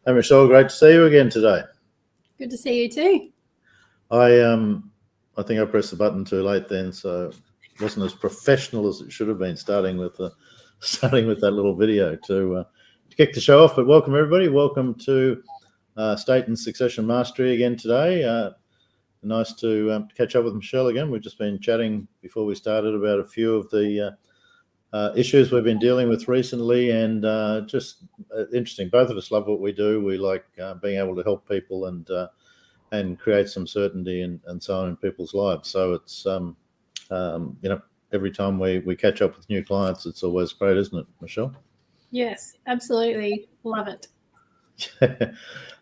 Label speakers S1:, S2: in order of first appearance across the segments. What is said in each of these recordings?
S1: Hey Michelle, great to see you again today.
S2: Good to see you too.
S1: I think I pressed the button too late then, so it wasn't as professional as it should have been starting with that little video to kick the show off. But welcome everybody. Welcome to State and Succession Mastery again today. Nice to catch up with Michelle again. We've just been chatting before we started about a few of the issues we've been dealing with recently, and just interesting. Both of us love what we do. We like being able to help people and create some certainty and so on in people's lives. So it's every time we catch up with new clients, it's always great, isn't it, Michelle?
S2: Yes, absolutely. Love it.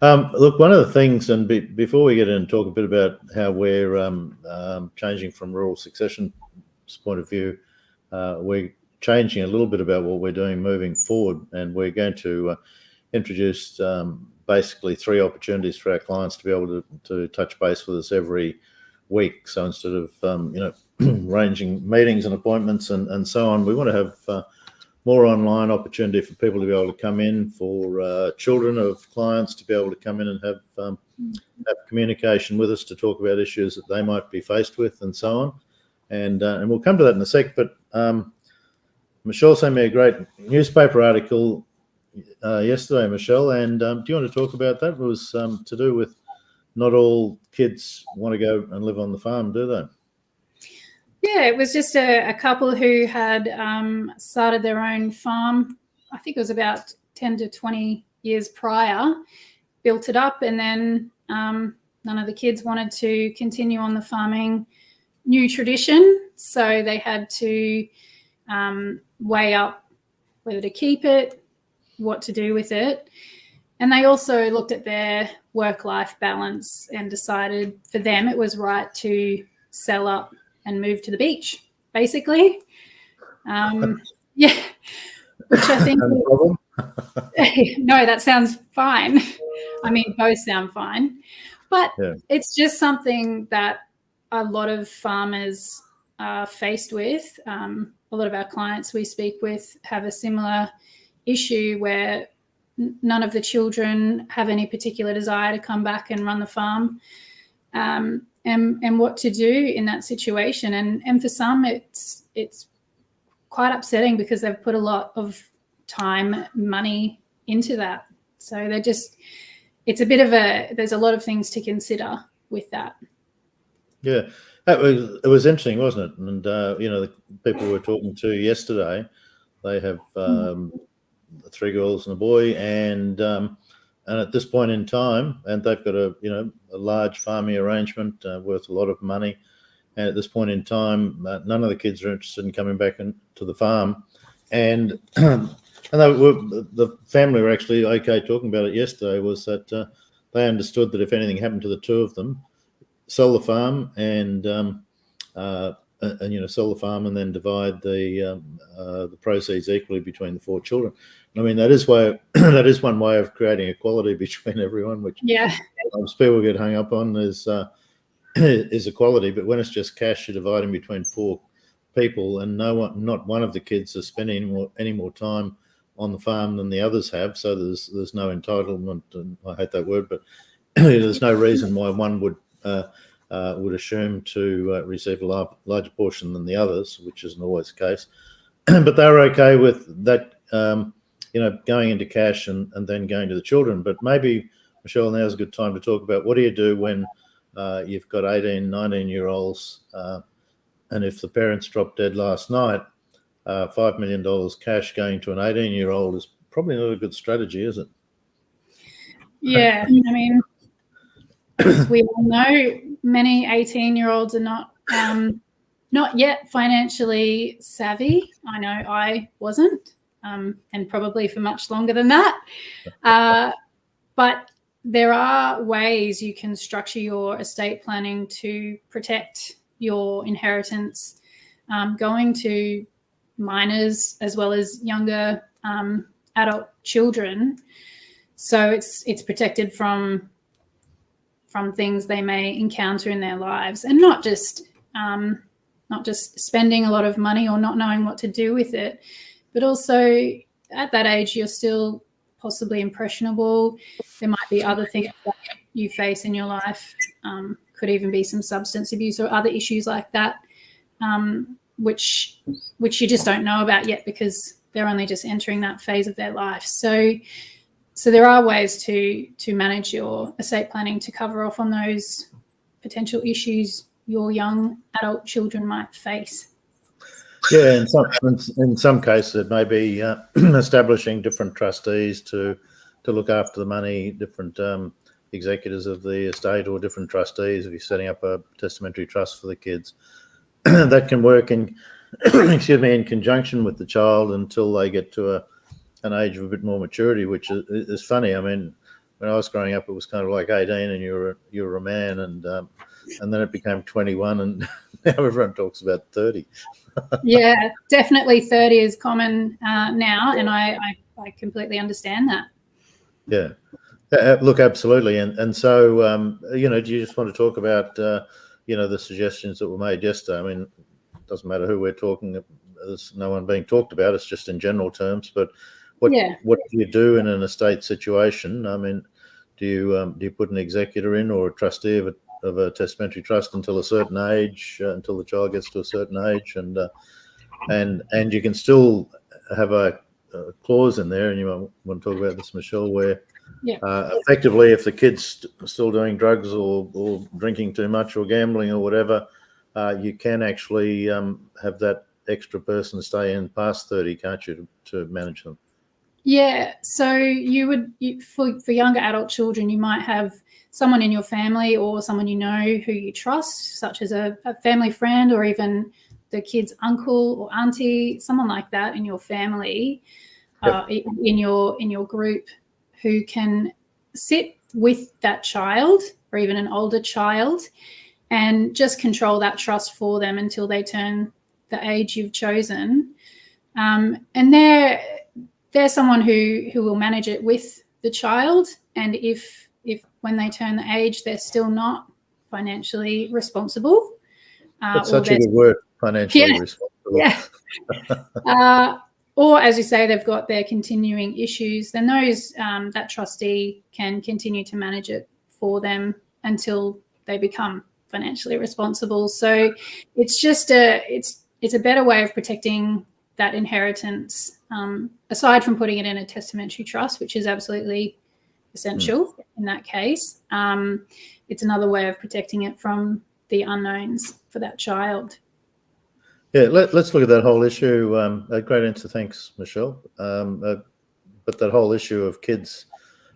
S1: Look, one of the things, and before we get in and talk a bit about how we're changing from rural succession's point of view, we're changing a little bit about what we're doing moving forward, and we're going to introduce basically 3 opportunities for our clients to be able to touch base with us every week. So instead of arranging meetings and appointments and so on, we want to have more online opportunity for people to be able to come in, for children of clients to be able to come in and have communication with us to talk about issues that they might be faced with and so on. And we'll come to that in a sec. But Michelle sent me a great newspaper article yesterday, Michelle, and do you want to talk about that? It was to do with not all kids want to go and live on the farm, do they?
S2: Yeah, it was just a couple who had started their own farm. I think it was about 10 to 20 years prior, built it up, and then none of the kids wanted to continue on the farming new tradition. So they had to weigh up whether to keep it, what to do with it. And they also looked at their work-life balance and decided for them it was right to sell up and move to the beach, basically. Yeah, which I think...
S1: No problem.
S2: No, that sounds fine. I mean, both sound fine. But
S1: yeah.
S2: It's just something that a lot of farmers are faced with. A lot of our clients we speak with have a similar issue where none of the children have any particular desire to come back and run the farm, and what to do in that situation. And for some, it's quite upsetting because they've put a lot of time, money into that. So it's a bit of there's a lot of things to consider with that.
S1: Yeah, it was interesting, wasn't it? And the people we were talking to yesterday, they have 3 girls and a boy, and at this point in time, and they've got a large farming arrangement worth a lot of money, and at this point in time, none of the kids are interested in coming back to the farm, and the family were actually okay talking about it yesterday. Was that they understood that if anything happened to the 2 of them, sell the farm and sell the farm and then divide the proceeds equally between the 4 children. I mean, that is one way of creating equality between everyone, which people get hung up on is equality. But when it's just cash, you're dividing between 4 people, and not one of the kids is spending any more time on the farm than the others have. So there's no entitlement, and I hate that word, but there's no reason why one would assume to receive a larger portion than the others, which isn't always the case. But they're okay with that, going into cash and then going to the children. But maybe, Michelle, now's a good time to talk about what do you do when you've got 18, 19-year-olds, and if the parents dropped dead last night, $5 million cash going to an 18-year-old is probably not a good strategy, is it?
S2: Yeah, I mean, as we all know, many 18-year-olds are not yet financially savvy. I know I wasn't, and probably for much longer than that. But there are ways you can structure your estate planning to protect your inheritance, going to minors as well as younger adult children. So it's protected from things they may encounter in their lives, and not just spending a lot of money or not knowing what to do with it, but also at that age you're still possibly impressionable. There might be other things that you face in your life. Could even be some substance abuse or other issues like that, which you just don't know about yet because they're only just entering that phase of their life. So there are ways to manage your estate planning to cover off on those potential issues your young adult children might face.
S1: Yeah, in some cases it may be establishing different trustees to look after the money, different executors of the estate or different trustees if you're setting up a testamentary trust for the kids. That can work in in conjunction with the child until they get to an age of a bit more maturity, which is funny. I mean, when I was growing up, it was kind of like 18 and you were a man, and then it became 21, and now everyone talks about 30.
S2: Yeah, definitely 30 is common now, and I completely understand that.
S1: Yeah. Look, absolutely. And so, do you just want to talk about, the suggestions that were made yesterday? I mean, it doesn't matter who we're talking, there's no one being talked about, it's just in general terms. But what do you do in an estate situation? I mean, do you put an executor in or a trustee of a testamentary trust until a certain age, until the child gets to a certain age, and you can still have a clause in there, and you might want to talk about this, Michelle, where effectively, if the kid's still doing drugs or drinking too much or gambling or whatever, you can actually have that extra person stay in past 30, can't you, to manage them?
S2: Yeah, so for younger adult children, you might have someone in your family or someone you know who you trust, such as a family friend or even the kid's uncle or auntie, someone like that in your family, in your group, who can sit with that child or even an older child and just control that trust for them until they turn the age you've chosen. And they're someone who will manage it with the child, and if when they turn the age they're still not financially responsible.
S1: That's such a good word, financially responsible.
S2: Yeah. Or, as you say, they've got their continuing issues, then that trustee can continue to manage it for them until they become financially responsible. So it's just it's a better way of protecting that inheritance, aside from putting it in a testamentary trust, which is absolutely essential in that case. It's another way of protecting it from the unknowns for that child.
S1: Yeah, let's look at that whole issue. Great answer, thanks, Michelle. But that whole issue of kids,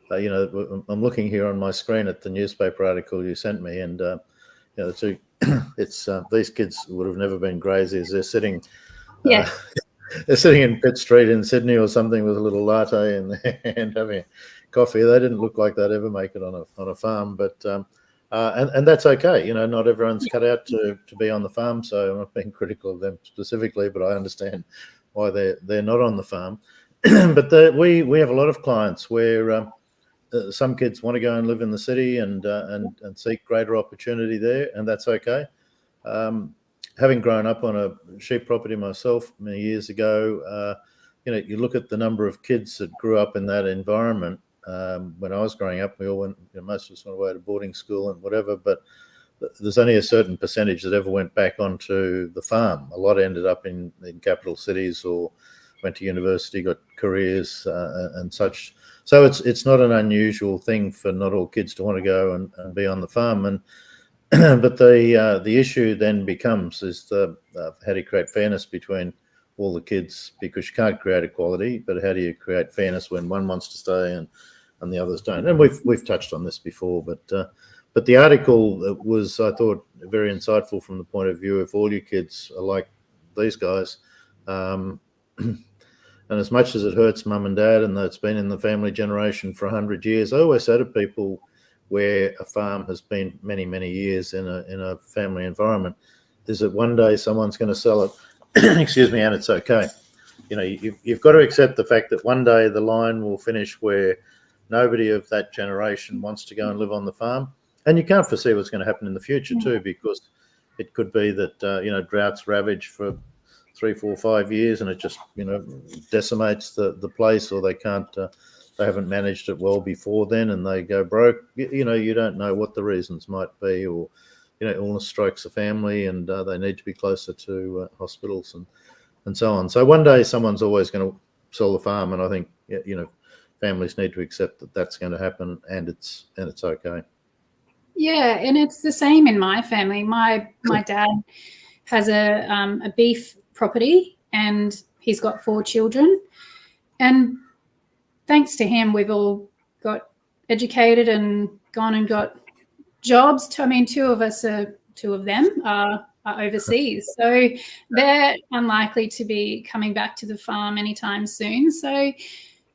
S1: I'm looking here on my screen at the newspaper article you sent me, and it's these kids would have never been graziers. They're sitting, they're sitting in Pitt Street in Sydney or something with a little latte in their hand having a coffee. They didn't look like they'd ever make it on a farm, but. And that's okay. Not everyone's cut out to be on the farm, so I'm not being critical of them specifically, but I understand why they're not on the farm. But we have a lot of clients where some kids want to go and live in the city and seek greater opportunity there, and that's okay. Having grown up on a sheep property myself many years ago, you look at the number of kids that grew up in that environment. When I was growing up, we all went, most of us went away to boarding school and whatever, but there's only a certain percentage that ever went back onto the farm. A lot ended up in capital cities or went to university, got careers and such. So it's not an unusual thing for not all kids to want to go and be on the farm. And but the issue then becomes is how do you create fairness between all the kids, because you can't create equality, but how do you create fairness when one wants to stay and the others don't? And we've touched on this before, but the article was, I thought, very insightful from the point of view if all your kids are like these guys. And as much as it hurts mum and dad, and it's been in the family generation for 100 years, I always say to people where a farm has been many, many years in a family environment, is that one day someone's going to sell it, excuse me, and it's okay. You've got to accept the fact that one day the line will finish where nobody of that generation wants to go and live on the farm. And you can't foresee what's going to happen in the future too, because it could be that, droughts ravage for 3, 4, 5 years and it just, decimates the place, or they can't they haven't managed it well before then, and they go broke. You don't know what the reasons might be, or illness strikes a family, and they need to be closer to hospitals and so on. So one day someone's always going to sell the farm, and I think families need to accept that that's going to happen, and it's okay.
S2: Yeah, and it's the same in my family. My dad has a beef property, and he's got 4 children, and thanks to him, we've all got educated and gone and got jobs. 2 of them are overseas, so they're unlikely to be coming back to the farm anytime soon. So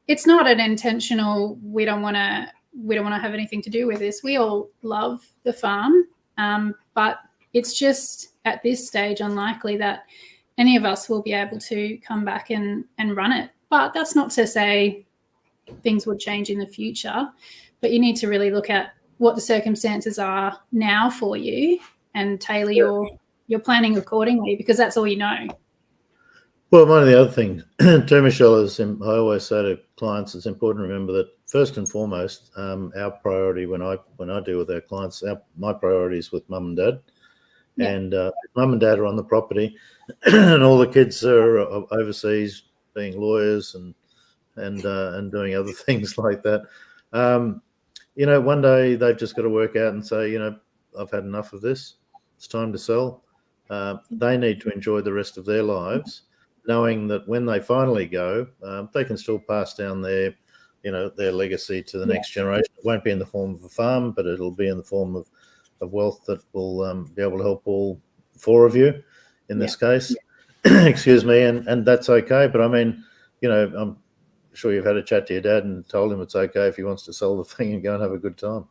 S2: it's not an intentional, we don't want to have anything to do with this. We all love the farm, but it's just at this stage unlikely that any of us will be able to come back and run it. But that's not to say things would change in the future, but you need to really look at what the circumstances are now for you and tailor your planning accordingly, because that's all you know.
S1: Well, one of the other things too, Michelle, is I always say to clients, it's important to remember that first and foremost, our priority when I deal with our clients, my priority is with mum and dad. Yeah. And if mum and dad are on the property and all the kids are overseas being lawyers and doing other things like that, one day they've just got to work out and say, I've had enough of this. It's time to sell. They need to enjoy the rest of their lives, knowing that when they finally go, they can still pass down their legacy to the next generation. It won't be in the form of a farm, but it'll be in the form of wealth that will be able to help all 4 of you in this case. Excuse me, and that's okay. But I mean, I'm sure you've had a chat to your dad and told him it's okay if he wants to sell the thing and go and have a good time.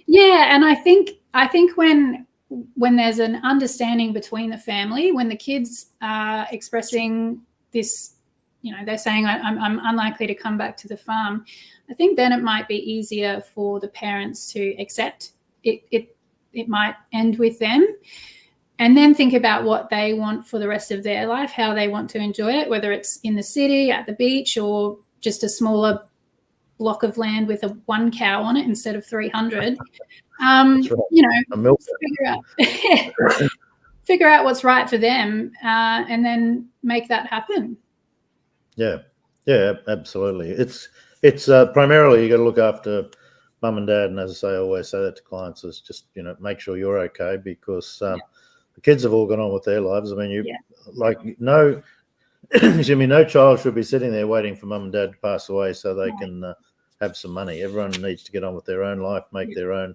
S2: Yeah, and I think when there's an understanding between the family, when the kids are expressing this, they're saying, I'm unlikely to come back to the farm, I think then it might be easier for the parents to accept it. It might end with them, and then think about what they want for the rest of their life, how they want to enjoy it, whether it's in the city, at the beach, or just a smaller block of land with 1 cow on it instead of 300. Right. Figure out what's right for them, and then make that happen.
S1: Yeah, absolutely. It's primarily you got to look after mum and dad, and as I say, I always say that to clients, is just make sure you're okay, because the kids have all gone on with their lives. I mean, no child should be sitting there waiting for mum and dad to pass away so they can have some money. Everyone needs to get on with their own life, make their own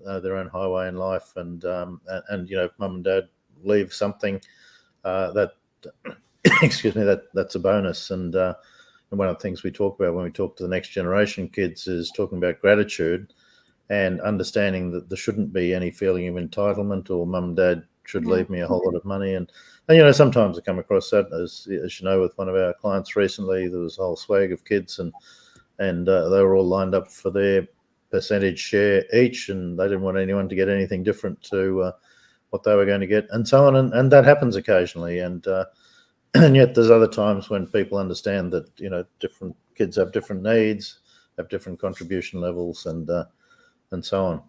S1: highway in life, and if mum and dad leave something, that excuse me, that's a bonus. And one of the things we talk about when we talk to the next generation kids is talking about gratitude and understanding that there shouldn't be any feeling of entitlement or mum and dad should leave me a whole lot of money. And sometimes I come across that, as you know, with one of our clients recently, there was a whole swag of kids and they were all lined up for their percentage share each, and they didn't want anyone to get anything different to what they were going to get, and so on. And that happens occasionally. And yet there's other times when people understand that, different kids have different needs, have different contribution levels, and so on.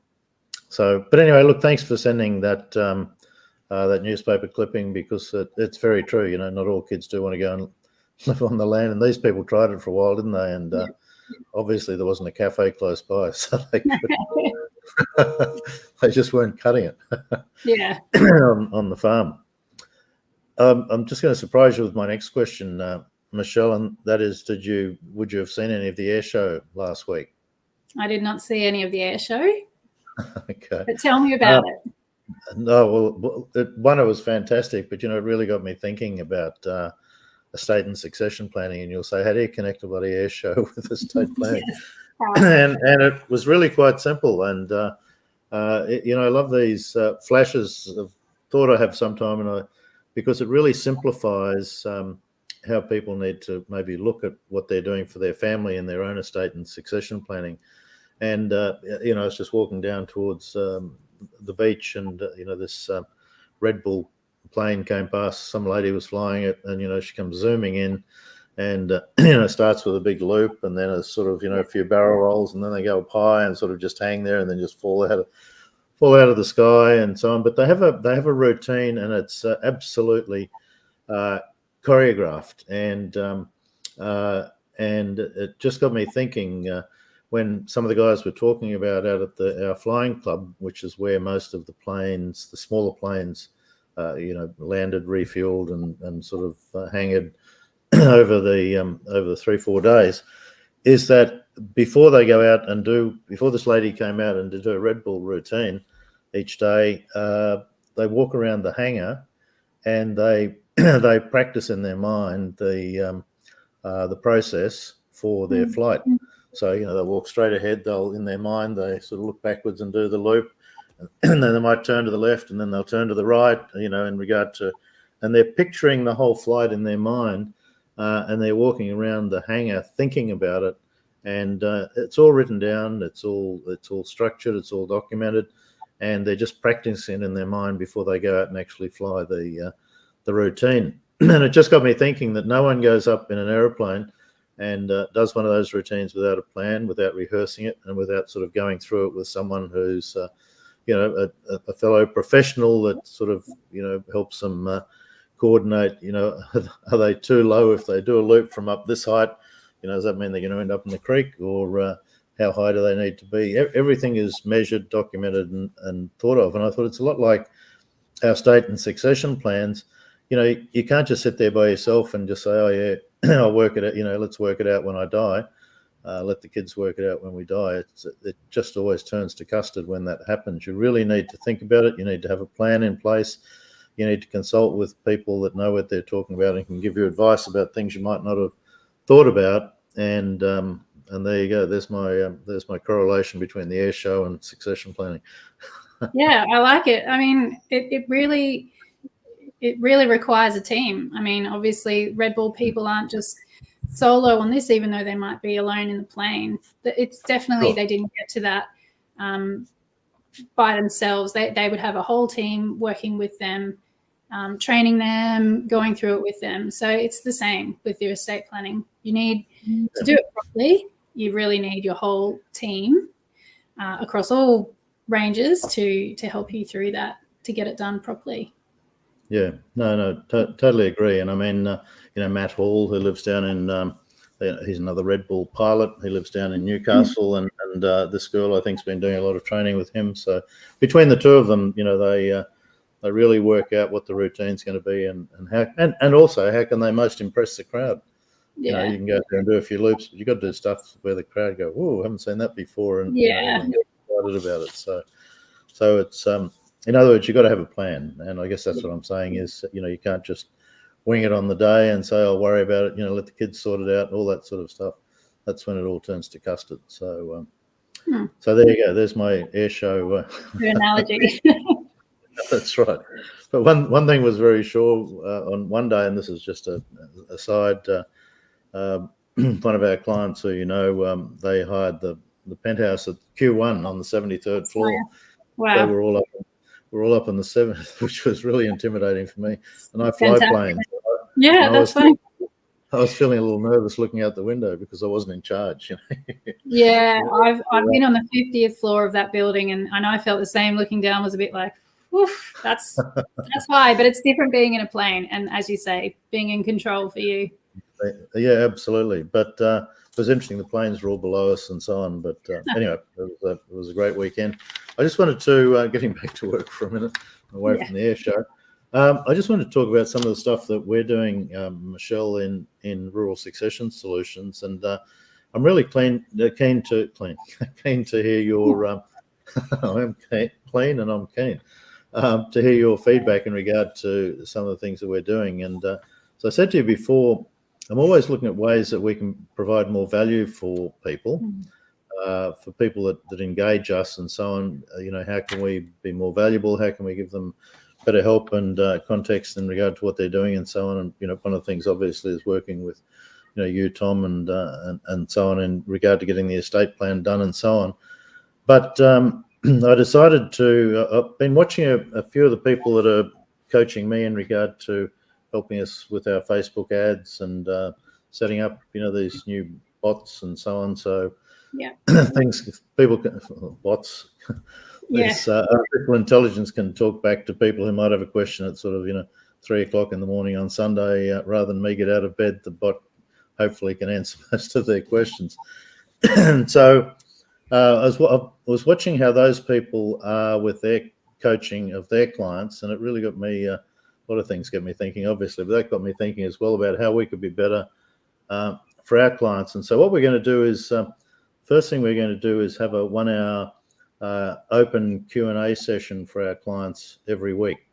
S1: So, but anyway, look, thanks for sending that that newspaper clipping, because it's very true. Not all kids do want to go and live on the land, and these people tried it for a while, didn't they? And obviously there wasn't a cafe close by, so they they just weren't cutting it. on the farm. I'm just going to surprise you with my next question, Michelle, and that is, would you have seen any of the air show last week?
S2: I did not see any of the air show.
S1: Okay.
S2: But tell me about it.
S1: No, well, it was fantastic, but it really got me thinking about estate and succession planning. And you'll say, how do you connect a bloody air show with estate planning? and it was really quite simple. And I love these flashes of thought I have sometime, because it really simplifies how people need to maybe look at what they're doing for their family and their own estate and succession planning. And I was just walking down towards the beach, and this Red Bull plane came past. Some lady was flying it, and she comes zooming in, and starts with a big loop, and then a sort of a few barrel rolls, and then they go up high and sort of just hang there, and then just fall out of the sky and so on. But they have a routine, and it's absolutely choreographed, and it just got me thinking when some of the guys were talking about out at our flying club, which is where most of the planes, the smaller planes, landed, refueled, and sort of hanged over the 3-4 days, is that before they go out and before this lady came out and did her Red Bull routine each day, they walk around the hangar and they they practice in their mind the process for their flight. So they'll walk straight ahead. They'll, in their mind, they sort of look backwards and do the loop, and then they might turn to the left, and then they'll turn to the right. In regard to, and they're picturing the whole flight in their mind, and they're walking around the hangar thinking about it, and it's all written down. It's all structured. It's all documented, and they're just practicing in their mind before they go out and actually fly the routine. And it just got me thinking that no one goes up in an aeroplane and does one of those routines without a plan, without rehearsing it, and without sort of going through it with someone who's, a fellow professional that sort of, helps them coordinate. Are they too low if they do a loop from up this height? Does that mean they're going to end up in the creek, or how high do they need to be? Everything is measured, documented, and thought of. And I thought it's a lot like our state and succession plans. You can't just sit there by yourself and just say, oh yeah, I'll work it out, let's work it out when I die. Let the kids work it out when we die. It just always turns to custard when that happens. You really need to think about it. You need to have a plan in place. You need to consult with people that know what they're talking about and can give you advice about things you might not have thought about. And there you go. There's my correlation between the air show and succession planning.
S2: Yeah, I like it. I mean, it really requires a team. I mean, obviously, Red Bull people aren't just solo on this, even though they might be alone in the plane. It's definitely, they didn't get to that by themselves. They would have a whole team working with them, training them, going through it with them. So it's the same with your estate planning. You need to do it properly. You really need your whole team across all ranges to help you through that, to get it done properly.
S1: Yeah, no, totally agree. And I mean, Matt Hall, who lives down in, he's another Red Bull pilot. He lives down in Newcastle, and this girl, I think, has been doing a lot of training with him. So between the two of them, they really work out what the routine's going to be, and how, and also how can they most impress the crowd.
S2: Yeah.
S1: You can go there and do a few loops, but you got to do stuff where the crowd go, "Whoa, I haven't seen that before," and
S2: yeah,
S1: get excited about it. So it's in other words, you've got to have a plan, and I guess that's what I'm saying is, you can't just wing it on the day and say, "I'll worry about it." Let the kids sort it out, all that sort of stuff. That's when it all turns to custard. So, so there you go. There's my air show
S2: analogy.
S1: That's right. But one thing was very sure on one day, and this is just a aside. One of our clients who they hired the penthouse at Q1 on the 73rd floor.
S2: Wow.
S1: They were all up on the 7th, which was really intimidating for me. And I fly planes.
S2: Yeah, that's funny.
S1: I was feeling a little nervous looking out the window because I wasn't in charge.
S2: Yeah, I've been on the 50th floor of that building, and I know I felt the same. Looking down was a bit like, oof, that's high, but it's different being in a plane, and as you say, being in control for you.
S1: Yeah, absolutely. But it was interesting. The planes were all below us and so on. But anyway, it was a great weekend. I just wanted to, getting back to work for a minute, away from the air show. I just wanted to talk about some of the stuff that we're doing, Michelle, in Rural Succession Solutions, and I'm really keen to hear your. I'm keen, and I'm keen to hear your feedback in regard to some of the things that we're doing. And so I said to you before, I'm always looking at ways that we can provide more value for people, for people that engage us and so on. How can we be more valuable? How can we give them better help and context in regard to what they're doing and so on? And one of the things obviously is working with you, Tom, and so on in regard to getting the estate plan done and so on. But I decided to. I've been watching a few of the people that are coaching me in regard to helping us with our Facebook ads and setting up, these new bots and so on. So
S2: yeah,
S1: bots.
S2: Yeah.
S1: This artificial intelligence can talk back to people who might have a question at sort of 3 o'clock in the morning on Sunday. Rather than me get out of bed, the bot hopefully can answer most of their questions. And so I was watching how those people are with their coaching of their clients, and it really got me. A lot of things get me thinking, obviously, but that got me thinking as well about how we could be better for our clients. And so what we're going to do is, first thing we're going to do is have a 1 hour open Q&A session for our clients every week,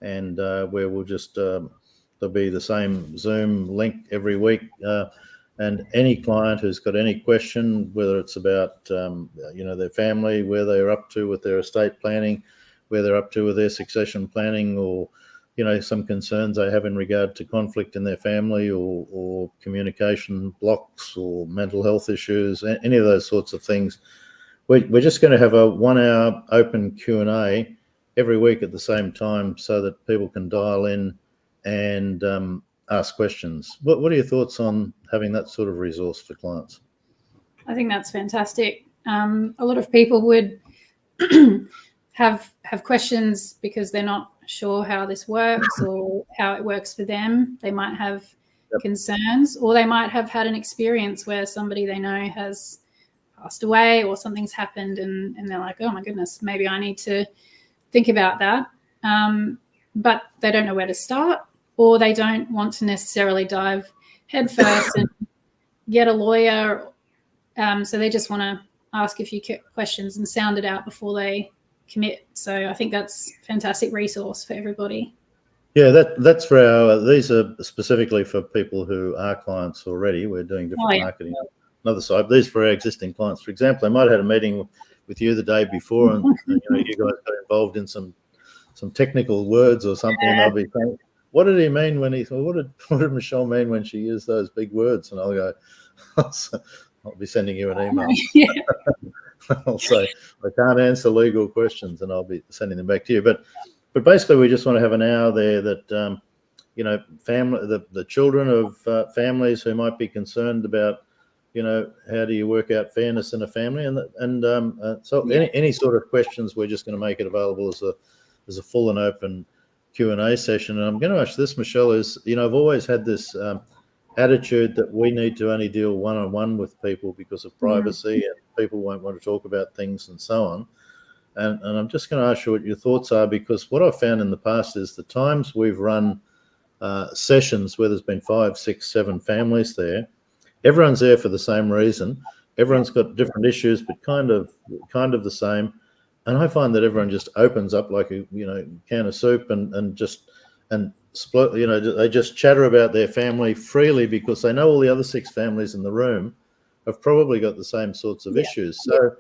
S1: and where we'll just there'll be the same Zoom link every week, and any client who's got any question, whether it's about their family, where they're up to with their estate planning, where they're up to with their succession planning, or some concerns they have in regard to conflict in their family, or communication blocks, or mental health issues, any of those sorts of things. We're just going to have a 1 hour open Q&A every week at the same time, so that people can dial in and ask questions. What are your thoughts on having that sort of resource for clients?
S2: I think that's fantastic. A lot of people would have questions because they're not sure how this works or how it works for them. They might have concerns, or they might have had an experience where somebody they know has passed away or something's happened, and they're like, oh my goodness, maybe I need to think about that. But they don't know where to start, or they don't want to necessarily dive headfirst and get a lawyer. So they just want to ask a few questions and sound it out before they commit. So I think that's a fantastic resource for everybody.
S1: Yeah, that's for these are specifically for people who are clients already. We're doing different marketing on another side. These for our existing clients. For example, I might have had a meeting with you the day before, and you guys got involved in some technical words or something, and they'll be saying, what did he mean when he? What did Michelle mean when she used those big words? And I'll go, I'll be sending you an email. I'll say, I can't answer legal questions, and I'll be sending them back to you. But basically, we just want to have an hour there that the children of families who might be concerned about, how do you work out fairness in a family, any sort of questions, we're just going to make it available as a full and open Q&A session. And I'm going to ask this, Michelle, is, I've always had this attitude that we need to only deal one-on-one with people because of privacy, and people won't want to talk about things and so on. And I'm just going to ask you what your thoughts are, because what I've found in the past is the times we've run sessions where there's been 5, 6, 7 families there, everyone's there for the same reason. Everyone's got different issues, but kind of the same. And I find that everyone just opens up like a can of soup and split. They just chatter about their family freely because they know all the other 6 families in the room have probably got the same sorts of issues. So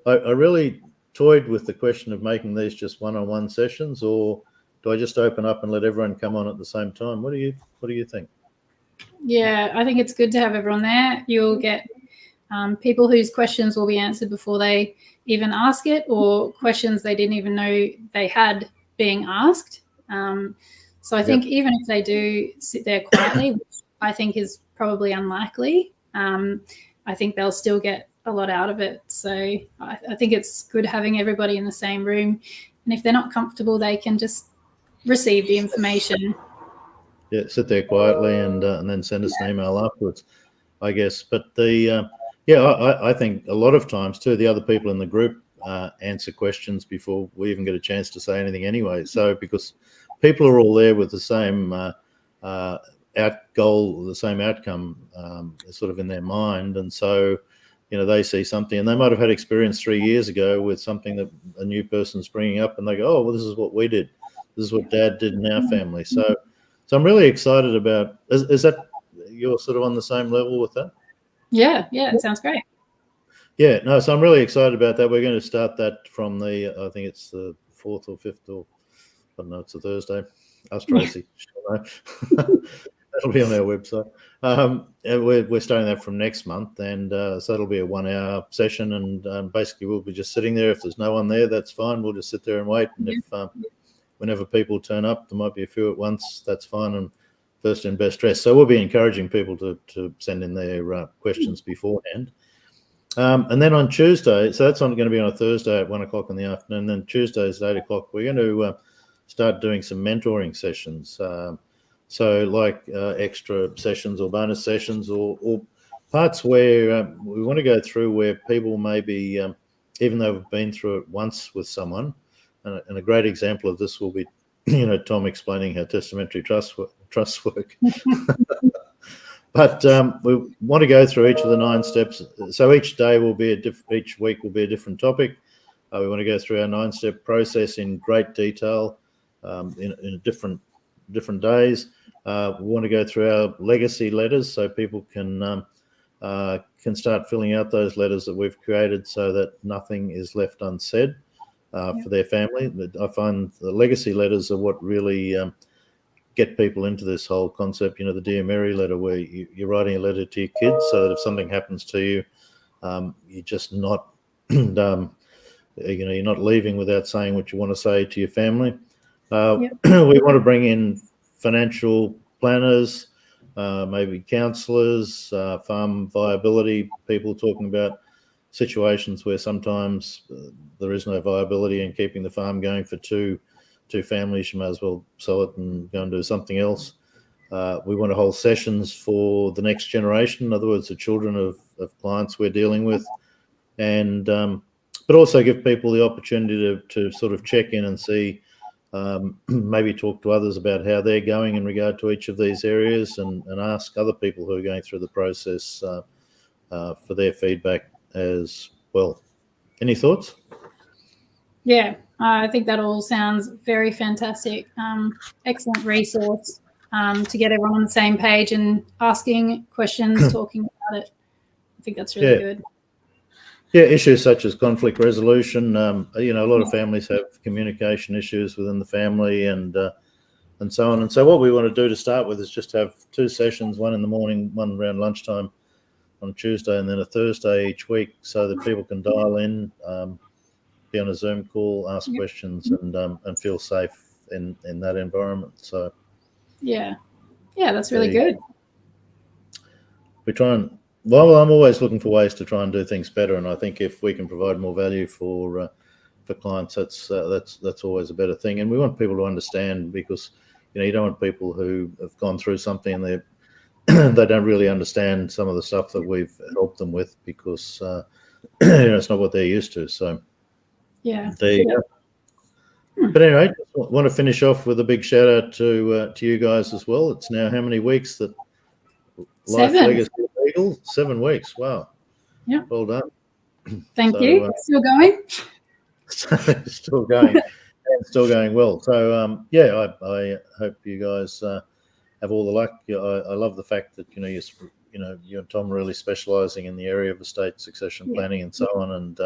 S1: I really toyed with the question of making these just one-on-one sessions, or do I just open up and let everyone come on at the same time? What do you think?
S2: Yeah, I think it's good to have everyone there. You'll get people whose questions will be answered before they even ask it, or questions they didn't even know they had being asked. So I think even if they do sit there quietly, which I think is probably unlikely, I think they'll still get a lot out of it. So I think it's good having everybody in the same room. And if they're not comfortable, they can just receive the information.
S1: Yeah, sit there quietly and then send us an email afterwards, I guess. But I think a lot of times too, the other people in the group answer questions before we even get a chance to say anything anyway. So because people are all there with the same goal, the same outcome sort of in their mind. And so, they see something and they might have had experience 3 years ago with something that a new person's bringing up, and they go, oh, well, this is what we did. This is what Dad did in our family. So I'm really excited about, is that you're sort of on the same level with that?
S2: Yeah, it sounds great.
S1: Yeah, no, so I'm really excited about that. We're going to start that from I think it's the 4th or 5th, or I don't know, it's a Thursday. Ask Tracy. That'll be on our website. We're starting that from next month, and so it'll be a 1 hour session, and basically we'll be just sitting there. If there's no one there, that's fine. We'll just sit there and wait. And if whenever people turn up, there might be a few at once, that's fine. And first in, best dressed. So we'll be encouraging people to send in their questions beforehand. And then on Tuesday, so that's going to be on a Thursday at 1 o'clock in the afternoon. Then Tuesdays at 8 o'clock, we're going to start doing some mentoring sessions. So like extra sessions or bonus sessions or parts where we want to go through where people maybe, even though we've been through it once with someone, and a great example of this will be, Tom explaining how testamentary trusts work. But we want to go through each of the 9 steps. So each day will be each week will be a different topic. We want to go through our 9-step process in great detail in different days. We want to go through our legacy letters so people can start filling out those letters that we've created so that nothing is left unsaid for their family. I find the legacy letters are what really get people into this whole concept, the Dear Mary letter, where you're writing a letter to your kids so that if something happens to you, you're just not, you're not leaving without saying what you want to say to your family. We want to bring in financial planners, maybe counsellors, farm viability people talking about situations where sometimes there is no viability in keeping the farm going for two families. You may as well sell it and go and do something else. We want to hold sessions for the next generation, in other words, the children of clients we're dealing with, and but also give people the opportunity to sort of check in and see, maybe talk to others about how they're going in regard to each of these areas, and ask other people who are going through the process for their feedback as well. Any thoughts?
S2: Yeah, I think that all sounds very fantastic. Excellent resource to get everyone on the same page and asking questions, talking about it. I think that's really good.
S1: Yeah, issues such as conflict resolution. A lot of families have communication issues within the family and so on. And so what we want to do to start with is just have 2 sessions, one in the morning, one around lunchtime on Tuesday, and then a Thursday each week, so that people can dial in, be on a Zoom call, ask questions, and feel safe in that environment. So yeah,
S2: that's really good.
S1: We try and I'm always looking for ways to try and do things better, and I think if we can provide more value for clients, that's always a better thing. And we want people to understand, because you don't want people who have gone through something and they don't really understand some of the stuff that we've helped them with, because it's not what they're used to. So there you go. But anyway, I want to finish off with a big shout out to you guys as well. It's now how many weeks that Life
S2: 7.
S1: Legacy Legal? 7 weeks. Wow.
S2: Yeah.
S1: Well done.
S2: Thank you. Still going?
S1: Still going. And still going well. So I hope you guys have all the luck. I love the fact that you and Tom really specialising in the area of estate succession planning and so on, and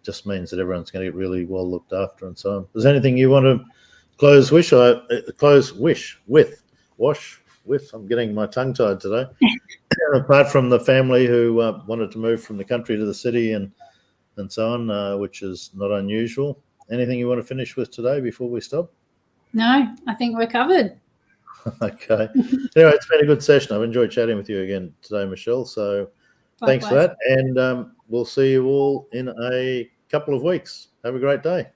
S1: just means that everyone's going to get really well looked after and so on. Is there anything you want to close with? I'm getting my tongue tied today. Apart from the family who wanted to move from the country to the city and so on, which is not unusual. Anything you want to finish with today before we stop?
S2: No, I think we're covered.
S1: Okay. Anyway, it's been a good session. I've enjoyed chatting with you again today, Michelle. So thanks for that. And we'll see you all in a couple of weeks. Have a great day.